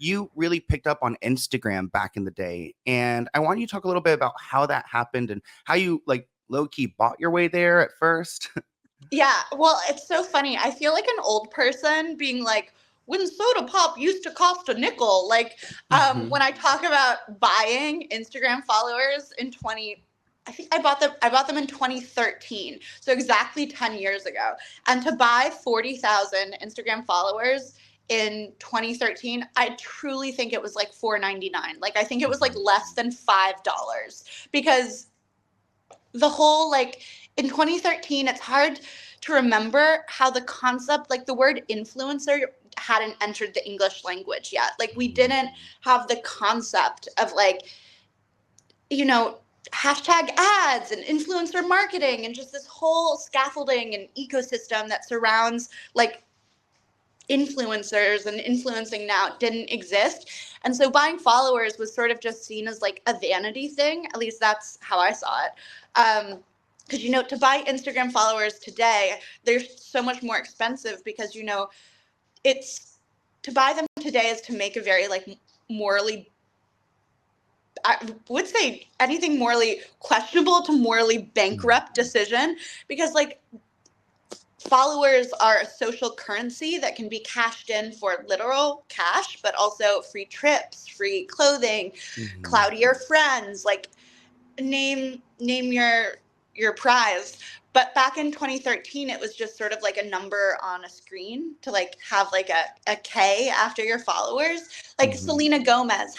you really picked up on Instagram back in the day. And I want you to talk a little bit about how that happened and how you like low key bought your way there at first. Yeah, well, it's so funny. I feel like an old person being like, when soda pop used to cost a nickel. Like, Hmm. when I talk about buying Instagram followers I think I bought them in 2013. So exactly 10 years ago. And to buy 40,000 Instagram followers in 2013, I truly think it was like $4.99. Like, I think it was like Hmm. less than $5 because the whole like in 2013 it's hard to remember how the concept, like the word influencer, hadn't entered the English language yet. Like we didn't have the concept of like, you know, hashtag ads and influencer marketing and just this whole scaffolding and ecosystem that surrounds like influencers and influencing now didn't exist. And so buying followers was sort of just seen as like a vanity thing. At least that's how I saw it. Because, to buy Instagram followers today, they're so much more expensive because, it's to buy them today is to make a very like morally, I would say anything morally questionable to morally bankrupt decision because like followers are a social currency that can be cashed in for literal cash, but also free trips, free clothing, Hmm. cloudier friends, like name your prize. But back in 2013, it was just sort of like a number on a screen to like have like a K after your followers. Like Hmm. Selena Gomez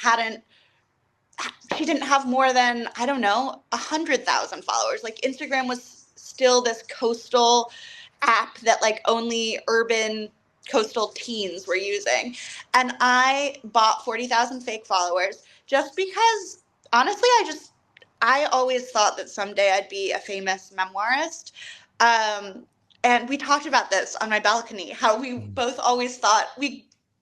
she didn't have more than, I don't know, 100,000 followers. Like Instagram was still this coastal app that like only urban coastal teens were using. And I bought 40,000 fake followers just because honestly, I always thought that someday I'd be a famous memoirist. And we talked about this on my balcony, how we both always thought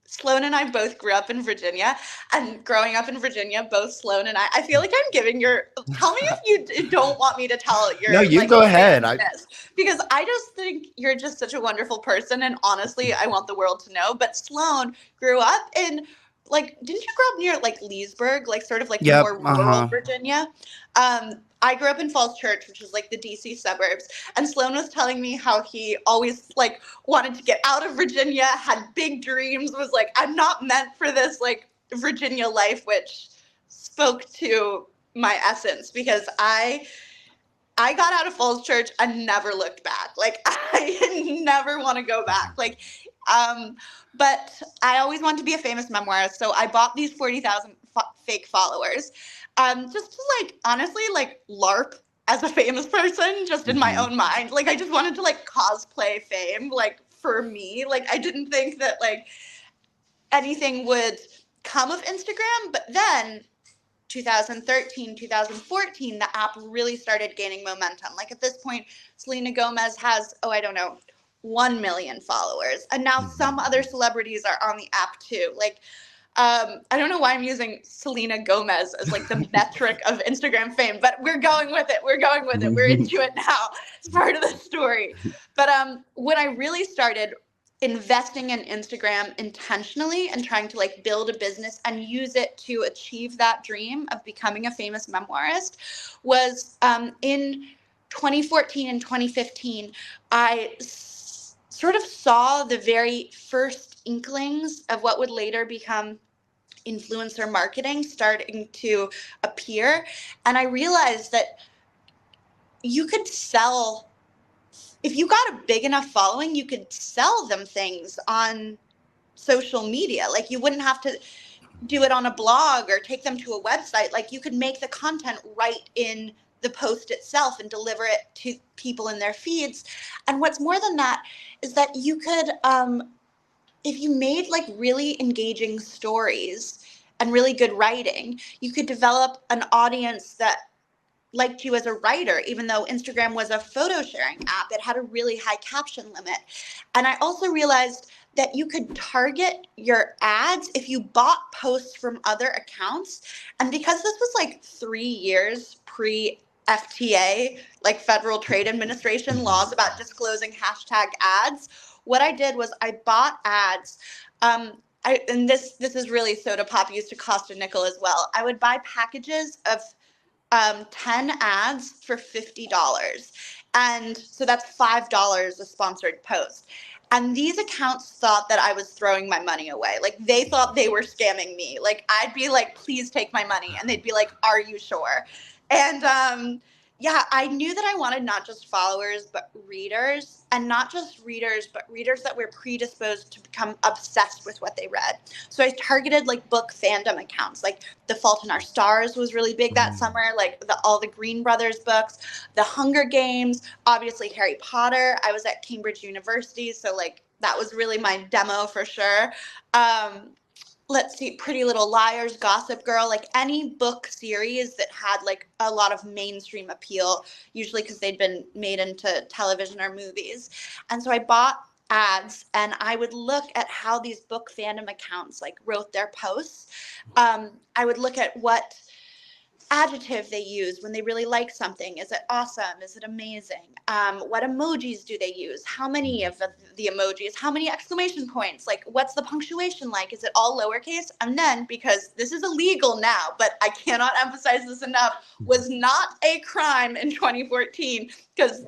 Sloan and I both grew up in Virginia, and growing up in Virginia, both Sloan and I feel like I'm giving tell me if you don't want me to tell No, your you like go ahead. craziness, because I just think you're just such a wonderful person, and honestly, I want the world to know. But Sloan grew up in like, didn't you grow up near like Leesburg, like sort of like Yep. more rural Uh-huh. Virginia? I grew up in Falls Church, which is like the DC suburbs, and Sloan was telling me how he always like wanted to get out of Virginia, had big dreams, was like, I'm not meant for this like Virginia life, which spoke to my essence because I got out of Falls Church and never looked back. Like I never want to go back. Like, um, but I always wanted to be a famous memoirist, so I bought these 40,000 fake followers, just to like honestly like LARP as a famous person, just in my Hmm. own mind. Like I just wanted to like cosplay fame, like for me. Like I didn't think that like anything would come of Instagram, but then 2013, 2014, the app really started gaining momentum. Like at this point, Selena Gomez has, oh, I don't know, 1 million followers. And now some Hmm. other celebrities are on the app too. Like, I don't know why I'm using Selena Gomez as like the metric of Instagram fame, but we're going with it. We're going with it. We're into it now. It's part of the story. But when I really started investing in Instagram intentionally and trying to like build a business and use it to achieve that dream of becoming a famous memoirist was in 2014 and 2015. Sort of saw the very first inklings of what would later become influencer marketing starting to appear. And I realized that you could sell, if you got a big enough following, you could sell them things on social media. Like you wouldn't have to do it on a blog or take them to a website. Like you could make the content right in the post itself and deliver it to people in their feeds. And what's more than that is that you could, if you made like really engaging stories and really good writing, you could develop an audience that liked you as a writer. Even though Instagram was a photo sharing app, it had a really high caption limit. And I also realized that you could target your ads if you bought posts from other accounts. And because this was like 3 years pre FTA, like Federal Trade Administration laws about disclosing hashtag ads, what I did was I bought ads. and this is really soda pop used to cost a nickel as well. I would buy packages of 10 ads for $50. And so that's $5 a sponsored post. And these accounts thought that I was throwing my money away. Like they thought they were scamming me. Like I'd be like, please take my money. And they'd be like, are you sure? And yeah, I knew that I wanted not just followers, but readers, and not just readers, but readers that were predisposed to become obsessed with what they read. So I targeted like book fandom accounts. Like The Fault in Our Stars was really big that summer, like all the Green Brothers books, The Hunger Games, obviously Harry Potter. I was at Cambridge University, so like that was really my demo for sure. Let's see, Pretty Little Liars, Gossip Girl, like any book series that had like a lot of mainstream appeal, usually because they'd been made into television or movies. And so I bought ads and I would look at how these book fandom accounts like wrote their posts. I would look at what adjective they use when they really like something. Is it awesome? Is it amazing? What emojis do they use? How many of the emojis? How many exclamation points? Like, what's the punctuation like? Is it all lowercase? And then, because this is illegal now, but I cannot emphasize this enough, was not a crime in 2014 because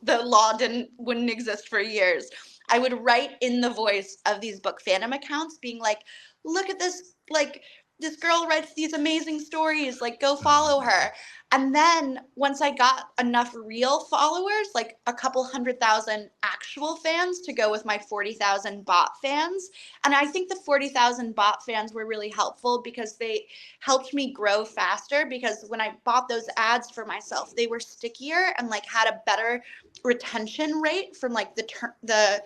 the law wouldn't exist for years. I would write in the voice of these book fandom accounts being like, look at this, like, this girl writes these amazing stories, like go follow her. And then once I got enough real followers, like a couple 100,000 actual fans to go with my 40,000 bot fans. And I think the 40,000 bot fans were really helpful because they helped me grow faster, because when I bought those ads for myself, they were stickier and like had a better retention rate from like the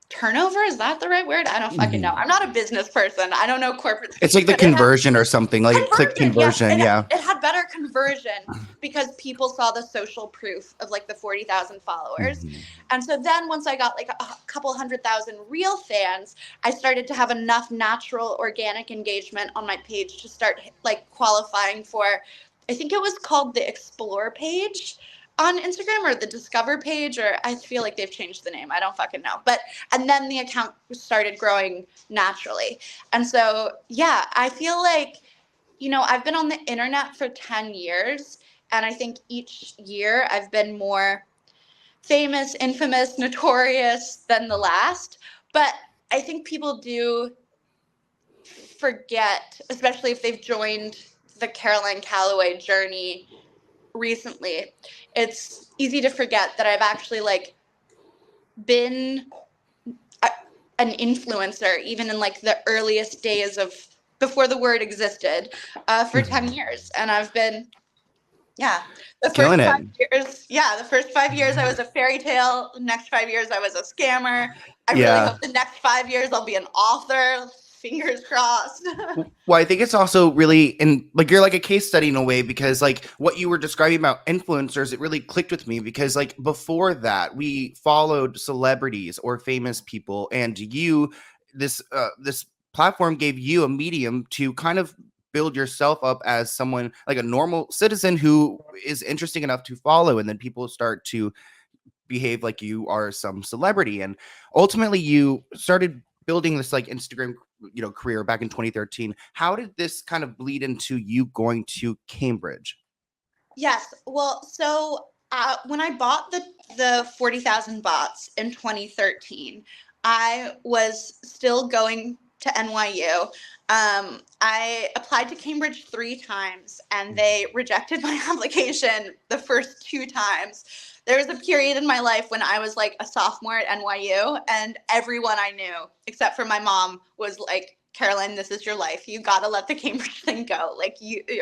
turnover, is that the right word? I don't fucking know. I'm not a business person. I don't know corporate speak. It's like the conversion or something, like click conversion. Yeah, it had better conversion because people saw the social proof of like the 40,000 followers. And so then once I got like a couple 100,000 real fans, I started to have enough natural organic engagement on my page to start like qualifying for, I think it was called the Explore page on Instagram, or the Discover page, or I feel like they've changed the name. I don't fucking know. And then the account started growing naturally. And so, yeah, I feel like, you know, I've been on the internet for 10 years, and I think each year I've been more famous, infamous, notorious than the last. But I think people do forget, especially if they've joined the Calloway journey recently, it's easy to forget that I've actually like been an influencer even in like the earliest days of before the word existed for 10 years. And I've been, yeah, the Killing first it. 5 years, the first 5 years I was a fairy tale. The next 5 years I was a scammer. I really Yeah. hope the next 5 years I'll be an author. Fingers crossed. Well, I think it's also really like you're like a case study in a way, because like what you were describing about influencers, it really clicked with me, because like before that we followed celebrities or famous people, and this platform gave you a medium to kind of build yourself up as someone like a normal citizen who is interesting enough to follow, and then people start to behave like you are some celebrity, and ultimately you started building this like Instagram career back in 2013. How did this kind of bleed into you going to Cambridge? Yes. Well, so when I bought the 40,000 bots in 2013, I was still going to NYU. I applied to Cambridge 3 times and they rejected my application the first 2 times. There was a period in my life when I was like a sophomore at NYU, and everyone I knew, except for my mom, was like, Caroline, this is your life. You gotta let the Cambridge thing go. Like,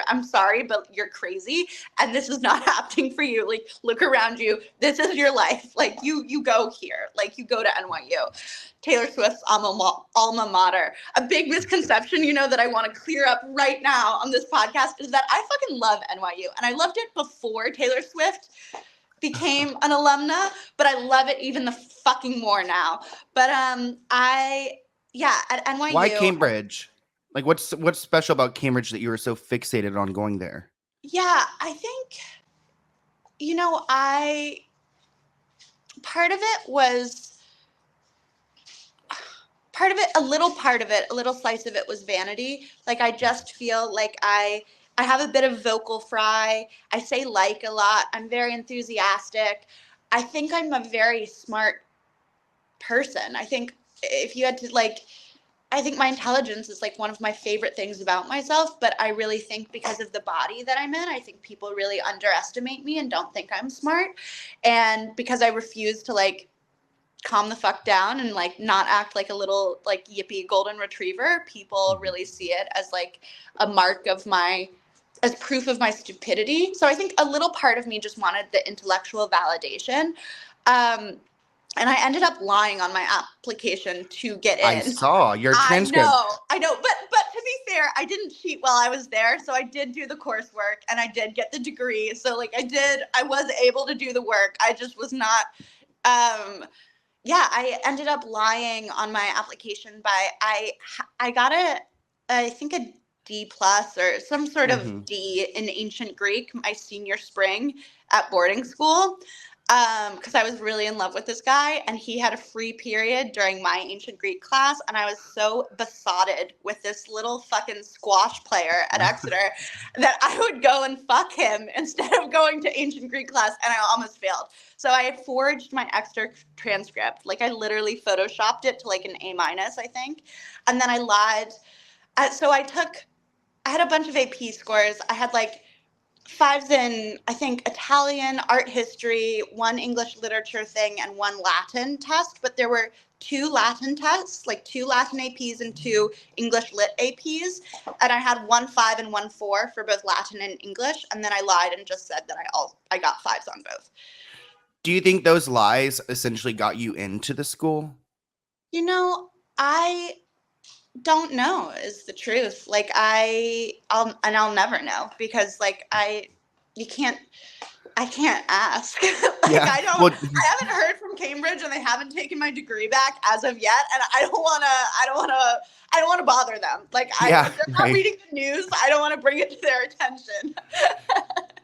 I'm sorry, but you're crazy, and this is not happening for you. Like, look around you. This is your life. Like, you go here. Like, you go to NYU. Taylor Swift's alma mater. A big misconception, that I want to clear up right now on this podcast is that I fucking love NYU, and I loved it before Taylor Swift became an alumna, but I love it even the fucking more now. But at NYU. Why Cambridge? Like what's special about Cambridge that you were so fixated on going there? Yeah, I think, part of it was part of it, a little part of it, a little slice of it was vanity. Like I just feel like I have a bit of vocal fry. I say like a lot. I'm very enthusiastic. I think I'm a very smart person. I think if you had to like, I think my intelligence is like one of my favorite things about myself, but I really think because of the body that I'm in, I think people really underestimate me and don't think I'm smart. And because I refuse to like calm the fuck down and like not act like a little like yippy golden retriever, people really see it as like a mark of my, as proof of my stupidity. So I think a little part of me just wanted the intellectual validation. And I ended up lying on my application to get I in. saw your transcript. I know, but to be fair, I didn't cheat while I was there, so I did do the coursework and I did get the degree. So like I was able to do the work. I just was not. Yeah, I ended up lying on my application by I got I think a D plus or some sort of Mm-hmm. D in ancient Greek my senior spring at boarding school, because I was really in love with this guy and he had a free period during my ancient Greek class and I was so besotted with this little fucking squash player at Exeter that I would go and fuck him instead of going to ancient Greek class, and I almost failed. So I forged my Exeter transcript. Like I literally photoshopped it to like an A minus, I think. And then I lied. So I had a bunch of AP scores. I had like fives in, I think, Italian, art history, one English literature thing, and one Latin test. But there were two Latin tests, like two Latin APs and two English lit APs. And I had 1 5 and 1 4 for both Latin and English. And then I lied and just said that I got fives on both. Do you think those lies essentially got you into the school? You know, I don't know is the truth. Like I'll never know because like you can't I can't ask. Like Yeah. Well, I haven't heard from Cambridge and they haven't taken my degree back as of yet. And I don't wanna bother them. Like yeah. if they're not Right. reading the news, I don't want to bring it to their attention.